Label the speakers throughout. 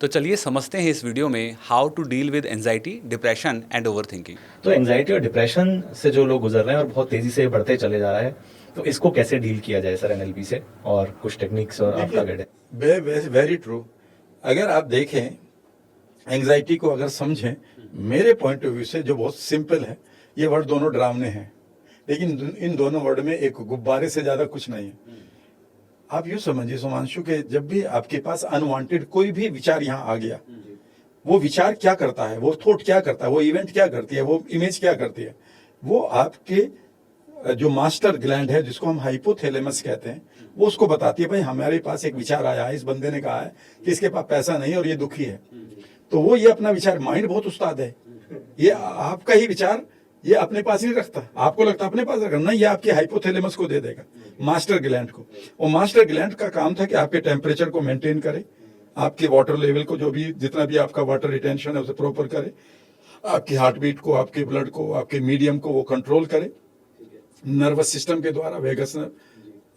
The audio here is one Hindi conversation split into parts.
Speaker 1: तो चलिए समझते हैं इस वीडियो में how to deal with anxiety, depression and over thinking.
Speaker 2: तो एंजाइटी और डिप्रेशन से जो लोग गुजर रहे हैं और बहुत तेजी से बढ़ते चले जा रहा है, तो इसको कैसे डील किया जाए सर एनएलपी से, और कुछ टेक्निक्स और आपका गाइडेंस।
Speaker 3: Very true. अगर आप देखें, एंजाइटी को अगर समझें, मेरे पॉइंट ऑफ व्यू से जो बहुत सिंपल है, ये वर्ड दोनों डरावने हैं, लेकिन इन दोनों वर्ड में एक गुब्बारे से ज्यादा कुछ नहीं है। आप यूँ समझिए सुमांशु के, जब भी आपके पास अनवांटेड कोई भी विचार यहाँ आ गया, वो विचार क्या करता है, वो थॉट क्या करता है, वो इवेंट क्या करती है, वो इमेज क्या करती है, वो आपके जो मास्टर ग्लैंड है, जिसको हम हाइपोथैलेमस कहते हैं, वो उसको बताती है भाई हमारे पास एक विचार आया है, इस बंदे ने कहा है कि इसके पास पैसा नहीं है और ये दुखी है। तो वो ये अपना विचार, माइंड बहुत उस्ताद है, ये आपका ही विचार ये अपने पास नहीं रखता, आपको लगता अपने पास रखना, ये आपके हाइपोथैलेमस को दे देगा, मास्टर ग्लैंड को। और मास्टर ग्लैंड का काम था कि आपके टेम्परेचर को मेंटेन करे, आपके वाटर लेवल को, जो भी जितना भी आपका वाटर रिटेंशन है उसे प्रॉपर करे, आपकी हार्ट बीट को, आपके ब्लड को, आपके मीडियम को वो कंट्रोल करे नर्वस सिस्टम के द्वारा, वेगस नर्व।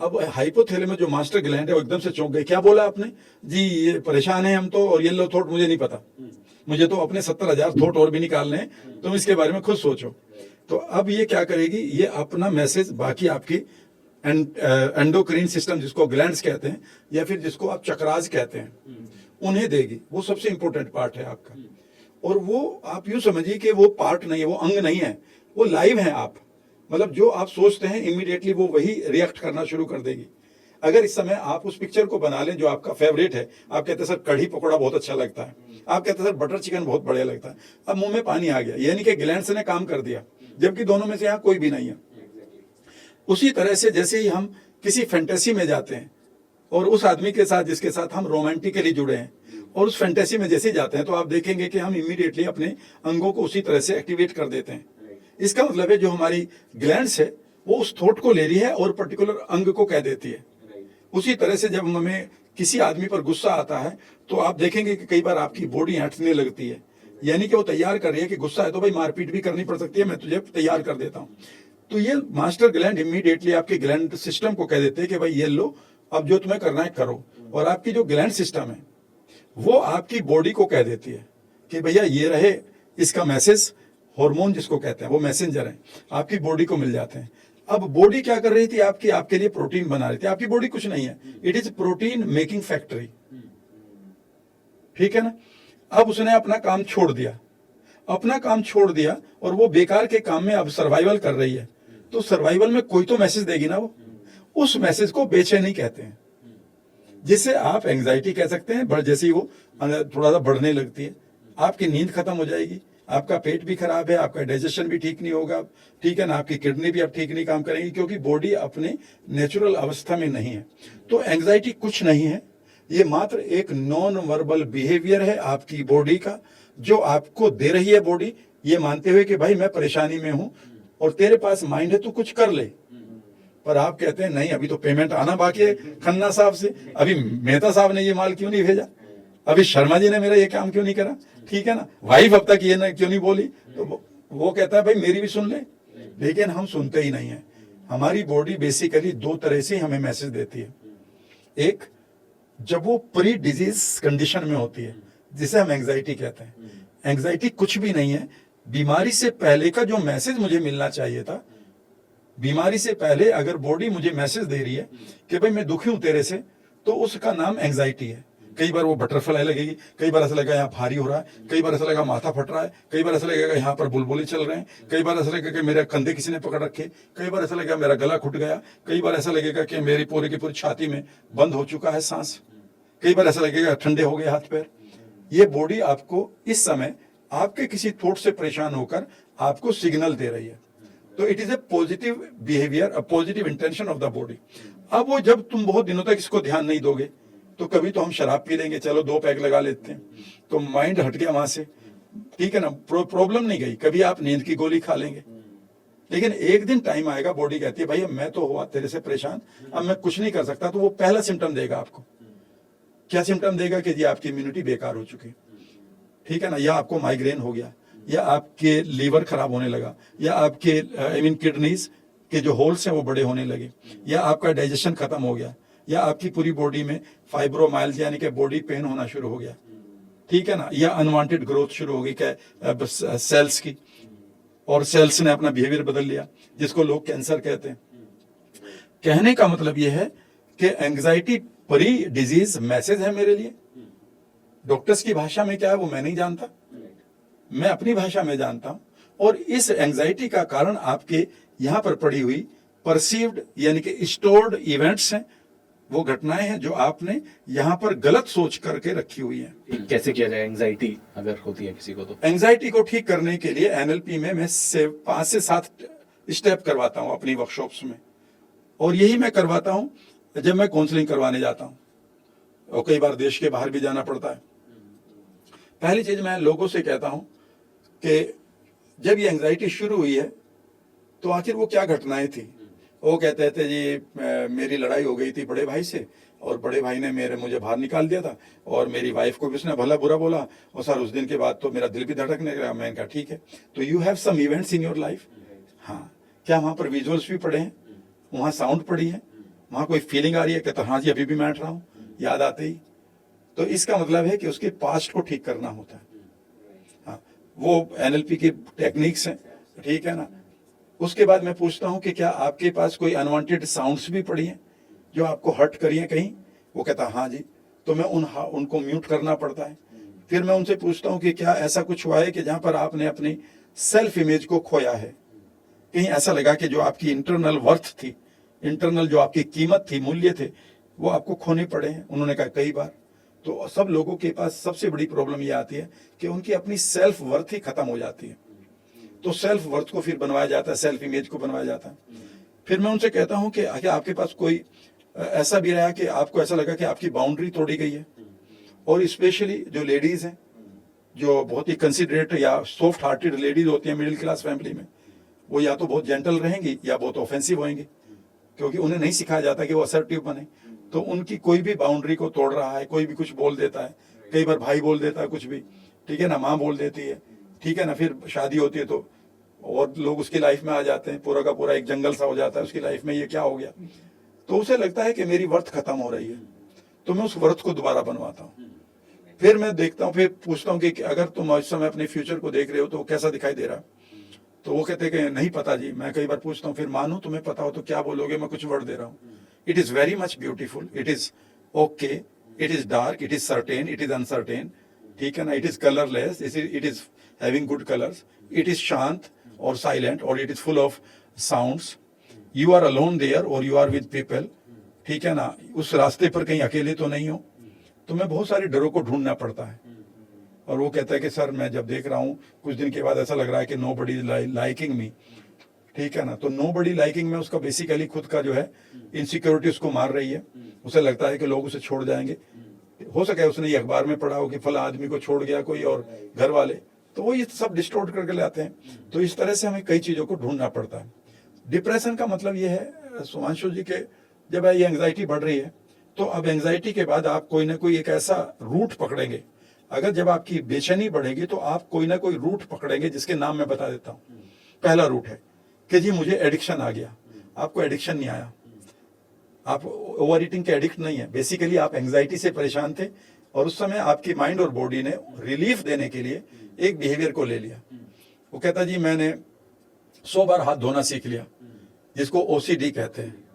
Speaker 3: अब हाइपोथैलेमस जो मास्टर ग्लैंड है वो एकदम से चौंक गए, क्या बोला आपने जी, ये परेशान है हम तो, और ये लो थॉट मुझे नहीं पता, मुझे तो अपने 70,000 थॉट और भी निकालने हैं, तुम इसके बारे में खुद सोचो। तो अब ये क्या करेगी, ये अपना मैसेज बाकी आपकी एंडोक्रीन सिस्टम, जिसको ग्लैंड्स कहते हैं या फिर जिसको आप चक्रास कहते हैं, उन्हें देगी। वो सबसे इंपॉर्टेंट पार्ट है आपका। और वो आप यूं समझिए कि वो पार्ट नहीं है, वो अंग नहीं है, वो लाइव है आप। मतलब जो आप सोचते हैं इमीडिएटली वो वही रिएक्ट करना शुरू कर देगी। अगर इस समय आप उस पिक्चर को बना लें जो आपका फेवरेट है, आप कहते हैं सर कढ़ी पकौड़ा बहुत अच्छा लगता है, आप कहते हैं सर बटर चिकन बहुत बढ़िया लगता है, अब मुंह में पानी आ गया, यानी कि ग्लैंड्स ने काम कर दिया, जबकि दोनों में से यहाँ कोई भी नहीं है। उसी तरह से जैसे ही हम किसी फैंटेसी में जाते हैं और उस आदमी के साथ जिसके साथ हम रोमांटिकली जुड़े हैं, और उस फैंटेसी में जैसे ही जाते हैं, तो आप देखेंगे कि हम इमीडिएटली अपने अंगों को उसी तरह से एक्टिवेट कर देते हैं। इसका मतलब है जो हमारी ग्लैंड्स है वो उस थॉट को ले रही है और पर्टिकुलर अंग को कह देती है। उसी तरह से जब हमें किसी आदमी पर गुस्सा आता है, तो आप देखेंगे कि कई बार आपकी बॉडी हटने लगती है, यानी कि वो तैयार कर रही है कि गुस्सा है तो भाई मारपीट भी करनी पड़ सकती है, मैं तुझे तैयार कर देता हूँ। तो ये मास्टर ग्लैंड इमीडिएटली आपके ग्लैंड सिस्टम को कह देते हैं कि भाई ये लो, अब जो तुम्हें करना है करो। और आपकी जो ग्लैंड सिस्टम है वो आपकी बॉडी को कह देती है कि भैया ये रहे, इसका मैसेज, हार्मोन जिसको कहते हैं वो मैसेंजर है, आपकी बॉडी को मिल जाते हैं। अब बॉडी क्या कर रही थी, आपके लिए प्रोटीन बना रही थी। आपकी बॉडी कुछ नहीं है, it is protein making factory, ठीक है ना। अब उसने अपना काम छोड़ दिया, और वो बेकार के काम में अब सर्वाइवल कर रही है। तो सर्वाइवल में कोई तो मैसेज देगी ना, वो उस मैसेज को बेचैनी कहते हैं, जिसे आप एंजाइटी कह सकते हैं। जैसे ही वो थोड़ा सा बढ़ने लगती है, आपकी नींद खत्म हो जाएगी, आपका पेट भी खराब है, आपका डाइजेशन भी ठीक नहीं होगा, ठीक है ना, आपकी किडनी भी अब ठीक नहीं काम करेंगी, क्योंकि बॉडी अपने नेचुरल अवस्था में नहीं है। तो एंजाइटी कुछ नहीं है, ये मात्र एक नॉन वर्बल बिहेवियर है आपकी बॉडी का, जो आपको दे रही है बॉडी, ये मानते हुए कि भाई मैं परेशानी में हूं और तेरे पास माइंड है, तू कुछ कर ले। पर आप कहते हैं नहीं, अभी तो पेमेंट आना बाकी है खन्ना साहब से, अभी मेहता साहब ने ये माल क्यों नहीं भेजा, अभी शर्मा जी ने मेरा ये काम क्यों नहीं करा, ठीक है ना, वाइफ अब तक ये ना क्यों नहीं बोली। तो वो कहता है भाई मेरी भी सुन ले, लेकिन हम सुनते ही नहीं है। हमारी बॉडी बेसिकली दो तरह से हमें मैसेज देती है। एक, जब वो प्री डिजीज कंडीशन में होती है, जिसे हम एंजाइटी कहते हैं। एंजाइटी कुछ भी नहीं है, बीमारी से पहले का जो मैसेज मुझे मिलना चाहिए था, बीमारी से पहले अगर बॉडी मुझे मैसेज दे रही है कि भाई मैं दुखी हूं तेरे से, तो उसका नाम एंजाइटी है। कई बार वो बटरफ्लाई लगेगी, कई बार ऐसा लगेगा यहाँ भारी हो रहा है, कई बार ऐसा लगेगा माथा फट रहा है, कई बार ऐसा लगेगा यहाँ पर बुलबुले चल रहे हैं, कई बार ऐसा लगेगा कि मेरे कंधे किसी ने पकड़ रखे, कई बार ऐसा लगेगा मेरा गला घुट गया, कई बार ऐसा लगेगा कि मेरी पूरी की पूरी छाती में बंद हो चुका है सांस, कई बार ऐसा लगेगा ठंडे हो गए हाथ पैर। ये बॉडी आपको इस समय आपके किसी थॉट से परेशान होकर आपको सिग्नल दे रही है। तो it is a positive behaviour, a positive intention of the body. अब वो जब तुम बहुत दिनों तक इसको ध्यान नहीं दोगे, तो कभी तो हम शराब पी लेंगे, चलो 2 पैक लगा लेते हैं, तो माइंड हट गया वहां से, ठीक है ना, प्रॉब्लम नहीं गई। कभी आप नींद की गोली खा लेंगे, लेकिन एक दिन टाइम आएगा, बॉडी कहती है भाई मैं तो हुआ तेरे से परेशान, अब मैं कुछ नहीं कर सकता। तो वो पहला सिम्टम देगा आपको। क्या सिम्टम देगा कि जी आपकी इम्यूनिटी बेकार हो चुकी, ठीक है ना, या आपको माइग्रेन हो गया, या आपके लीवर खराब होने लगा, या आपके किडनीज के जो होल्स हैं वो बड़े होने लगे, या आपका डाइजेशन खत्म हो गया, या आपकी पूरी बॉडी में फाइब्रोमाइल्जिया यानी कि बॉडी पेन होना शुरू हो गया। ठीक है ना, या अनवांटेड ग्रोथ शुरू होगी क्या सेल्स की, और सेल्स ने अपना बिहेवियर बदल लिया, जिसको लोग कैंसर कहते हैं। कहने का मतलब यह है कि एंग्जाइटी प्री डिजीज मैसेज है मेरे लिए। डॉक्टर्स की भाषा में क्या है वो मैं नहीं जानता, मैं अपनी भाषा में जानता हूं। और इस एंग्जाइटी का कारण आपके यहां पर पड़ी हुई परसीव्ड यानी कि स्टोर्ड इवेंट्स हैं, वो घटनाएं हैं जो आपने यहां पर गलत सोच करके रखी हुई हैं।
Speaker 2: कैसे किया जाए एंग्जाइटी अगर होती है किसी को तो?
Speaker 3: एंग्जाइटी को ठीक करने के लिए एनएलपी में मैं 5 से 7 स्टेप करवाता हूं अपनी वर्कशॉप्स में, और यही मैं करवाता हूं जब मैं काउंसलिंग करवाने जाता हूं, और कई बार देश के बाहर भी जाना पड़ता है। पहली चीज मैं लोगों से कहता हूं कि जब ये एंग्जाइटी शुरू हुई है तो आखिर वो क्या घटनाएं थी। वो कहते थे जी मेरी लड़ाई हो गई थी बड़े भाई से, और बड़े भाई ने मुझे बाहर निकाल दिया था, और मेरी वाइफ को भी उसने भला बुरा बोला, और सर उस दिन के बाद तो मेरा दिल भी धड़कने लगा। मैंने कहा ठीक है, तो you have some events in your life. हाँ, क्या वहां पर विजुअल्स भी पड़े हैं, वहां साउंड पड़ी है, वहां कोई फीलिंग आ रही है? कहता हाँ जी अभी भी मैं बैठ रहा हूँ याद आते ही। तो इसका मतलब है कि उसके पास्ट को ठीक करना होता है। हाँ, वो एनएलपी की टेक्निक्स हैं, ठीक है ना। उसके बाद मैं पूछता हूं कि क्या आपके पास कोई अनवांटेड साउंड्स भी पड़ी हैं जो आपको हर्ट करी हैं कहीं? वो कहता हाँ जी, तो मैं उनको म्यूट करना पड़ता है। फिर मैं उनसे पूछता हूं कि क्या ऐसा कुछ हुआ है कि जहां पर आपने अपनी सेल्फ इमेज को खोया है, कहीं ऐसा लगा कि जो आपकी इंटरनल वर्थ थी, इंटरनल जो आपकी कीमत थी, मूल्य थे, वो आपको खोने पड़े हैं? उन्होंने कहा कई बार। तो सब लोगों के पास सबसे बड़ी प्रॉब्लम ये आती है कि उनकी अपनी सेल्फ वर्थ ही खत्म हो जाती है। तो सेल्फ वर्थ को फिर बनवाया जाता है, सेल्फ इमेज को बनवाया जाता है। फिर मैं उनसे कहता हूं कि क्या आपके पास कोई ऐसा भी रहा कि आपको ऐसा लगा कि आपकी बाउंड्री तोड़ी गई है? और स्पेशली जो लेडीज हैं, जो बहुत ही कंसिडरेट या सॉफ्ट हार्टेड लेडीज होती हैं मिडिल क्लास फैमिली में, वो या तो बहुत जेंटल रहेंगी या बहुत ऑफेंसिव होंगी, क्योंकि उन्हें नहीं सिखाया जाता कि वो असर्टिव बने। तो उनकी कोई भी बाउंड्री को तोड़ रहा है, कोई भी कुछ बोल देता है, कई बार भाई बोल देता है कुछ भी, ठीक है ना, माँ बोल देती है, ठीक है ना, फिर शादी होती है तो और लोग उसकी लाइफ में आ जाते हैं, पूरा का पूरा एक जंगल सा हो जाता है उसकी लाइफ में, ये क्या हो गया। तो उसे लगता है कि मेरी वर्थ खत्म हो रही है, तो मैं उस वर्थ को दोबारा बनवाता हूँ। फिर मैं देखता हूँ, फिर पूछता हूँ कि अगर तुम इस समय अपने फ्यूचर को देख रहे हो तो कैसा दिखाई दे रहा? तो वो कहते हैं कि नहीं पता जी। मैं कई बार पूछता हूँ फिर मानो तुम्हें पता हो तो क्या बोलोगे? मैं कुछ वर्ड दे रहा हूँ, it is very much beautiful, it is okay, it is dark, it is certain, it is uncertain, ठीक है ना, it is colourless, it is having good colours, it is शांत और साइलेंट, और it is full of sounds, you are alone there और यू आर विद पीपल, ठीक है ना, उस रास्ते पर कहीं अकेले तो नहीं हो। तो मैं बहुत सारे डरों को ढूंढना पड़ता है। और वो कहता है कि सर मैं जब देख रहा हूँ कुछ दिन के बाद ऐसा लग रहा है कि नोबडी इज लाइकिंग मी, ठीक है ना। तो नोबडी लाइकिंग में उसका बेसिकली खुद का जो है इनसिक्योरिटी उसको मार रही है, उसे लगता है कि लोग उसे छोड़ जाएंगे। हो सके उसने ये अखबार में पढ़ा हो कि फला आदमी को छोड़ गया कोई और घर वाले, तो वो ये सब डिस्टोर्ट करके लाते हैं। तो इस तरह से हमें कई चीजों को ढूंढना पड़ता है। डिप्रेशन का मतलब ये है सुमांशु जी के जब ये एंग्जाइटी बढ़ रही है तो अब एंग्जाइटी के बाद आप कोई ना कोई एक ऐसा रूट पकड़ेंगे। अगर जब आपकी बेचैनी बढ़ेगी तो आप कोई ना कोई रूट पकड़ेंगे जिसके नाम मैं बता देता हूँ। पहला रूट है कि जी मुझे एडिक्शन आ गया। आपको एडिक्शन नहीं आया, आप ओवर ईटिंग के एडिक्ट नहीं है, बेसिकली आप एंग्जाइटी से परेशान थे और उस समय आपकी माइंड और बॉडी ने रिलीफ देने के लिए एक बिहेवियर को ले लिया। वो कहता जी मैंने 100 बार हाथ धोना सीख लिया, जिसको ओसीडी कहते हैं।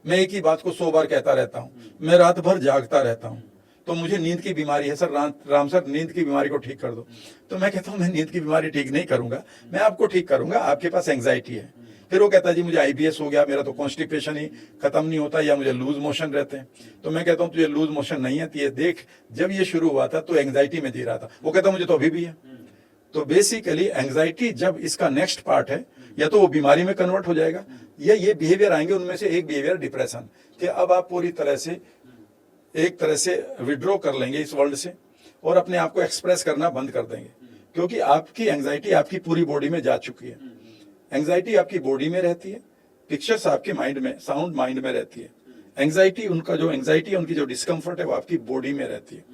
Speaker 3: मैं एक ही बात को 100 बार कहता रहता हूँ, मैं रात भर जागता रहता हूँ, तो मुझे नींद की बीमारी है। सर राम सर नींद की बीमारी को ठीक कर दो। तो मैं कहता हूँ मैं नींद की बीमारी ठीक नहीं करूंगा, मैं आपको ठीक करूंगा, आपके पास एंग्जाइटी है। फिर वो कहता है जी मुझे आईबीएस हो गया, मेरा तो कॉन्स्टिपेशन ही खत्म नहीं होता, या मुझे लूज मोशन रहते हैं। तो मैं कहता हूँ तुझे लूज मोशन नहीं है, ये देख जब ये शुरू हुआ था तो एंग्जाइटी में जी रहा था। वो कहता मुझे तो अभी भी है। तो बेसिकली एंग्जाइटी जब इसका नेक्स्ट पार्ट है, या तो वो बीमारी में कन्वर्ट हो जाएगा या ये बिहेवियर आएंगे। उनमें से एक बिहेवियर डिप्रेशन, कि अब आप पूरी तरह से एक तरह से विड्रॉ कर लेंगे इस वर्ल्ड से और अपने आप को एक्सप्रेस करना बंद कर देंगे, क्योंकि आपकी एंग्जाइटी आपकी पूरी बॉडी में जा चुकी है। एंग्जाइटी आपकी बॉडी में रहती है, पिक्चर्स आपके माइंड में, साउंड माइंड में रहती है। एंग्जाइटी उनका जो एंग्जाइटी है, उनकी जो डिस्कम्फर्ट है वो आपकी बॉडी में रहती है।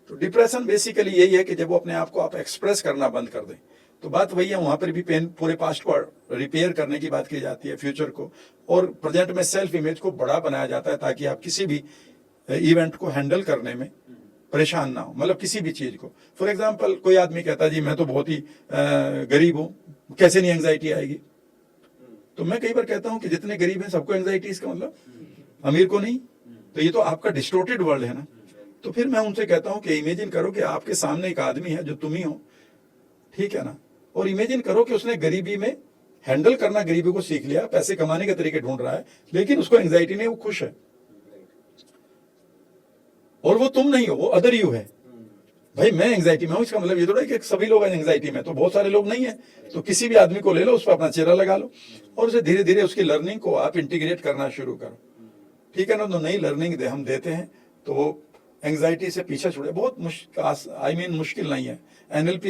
Speaker 3: तो डिप्रेशन बेसिकली यही है कि जब वो अपने आप को आप एक्सप्रेस करना बंद कर दें। तो बात वही है, वहां पर भी पेन पूरे पास्ट को रिपेयर करने की बात की जाती है, फ्यूचर को, और प्रेजेंट में सेल्फ इमेज को बड़ा बनाया जाता है ताकि आप किसी भी इवेंट को हैंडल करने में परेशान ना हो, मतलब किसी भी चीज को। फॉर एग्जाम्पल कोई आदमी कहता है जी मैं तो बहुत ही गरीब हूं, कैसे नहीं एंग्जाइटी आएगी। तो मैं कई बार कहता हूं कि जितने गरीब हैं सबको एंग्जाइटी, इसका मतलब अमीर को नहीं। तो ये तो आपका डिस्टोर्टेड वर्ल्ड है ना। तो फिर मैं उनसे कहता हूं कि इमेजिन करो कि आपके सामने एक आदमी है जो तुम ही हो, ठीक है ना, और इमेजिन करो कि उसने गरीबी में हैंडल करना, गरीबी को सीख लिया, पैसे कमाने के तरीके ढूंढ रहा है, लेकिन उसको एंग्जाइटी नहीं, वो खुश है। और वो तुम नहीं हो, वो अदर यू है। भाई मैं एंग्जाइटी में हूं, इसका मतलब ये थोड़ा कि सभी लोग एंग्जाइटी में, तो बहुत सारे लोग नहीं है। तो किसी भी आदमी को ले लो, उस पर अपना चेहरा लगा लो और उसे धीरे धीरे उसकी लर्निंग को आप इंटीग्रेट करना शुरू करो, ठीक है ना। तो नई लर्निंग हम देते हैं तो वो एंग्जाइटी से पीछे छुड़े। बहुत मुश्किल, मुश्किल नहीं है। एनएलपी